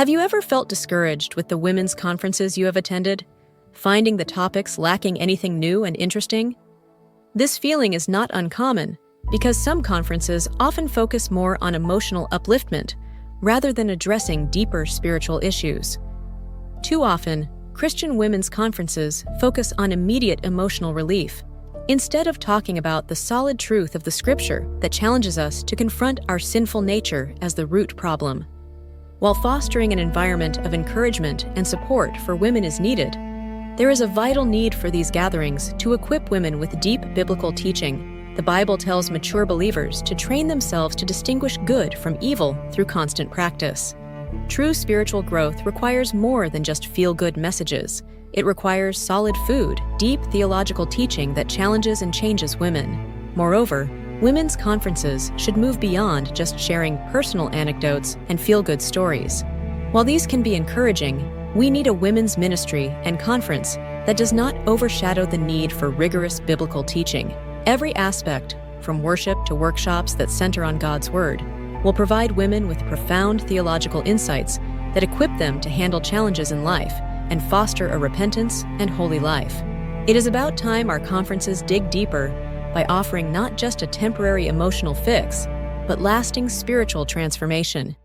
Have you ever felt discouraged with the women's conferences you have attended, finding the topics lacking anything new and interesting? This feeling is not uncommon because some conferences often focus more on emotional upliftment rather than addressing deeper spiritual issues. Too often, Christian women's conferences focus on immediate emotional relief, instead of talking about the solid truth of the Scripture that challenges us to confront our sinful nature as the root problem. While fostering an environment of encouragement and support for women is needed, there is a vital need for these gatherings to equip women with deep biblical teaching. The Bible tells mature believers to train themselves to distinguish good from evil through constant practice. True spiritual growth requires more than just feel-good messages. It requires solid food, deep theological teaching that challenges and changes women. Moreover, women's conferences should move beyond just sharing personal anecdotes and feel-good stories. While these can be encouraging, we need a women's ministry and conference that does not overshadow the need for rigorous biblical teaching. Every aspect, from worship to workshops that center on God's Word, will provide women with profound theological insights that equip them to handle challenges in life and foster a repentance and holy life. It is about time our conferences dig deeper by offering not just a temporary emotional fix, but lasting spiritual transformation.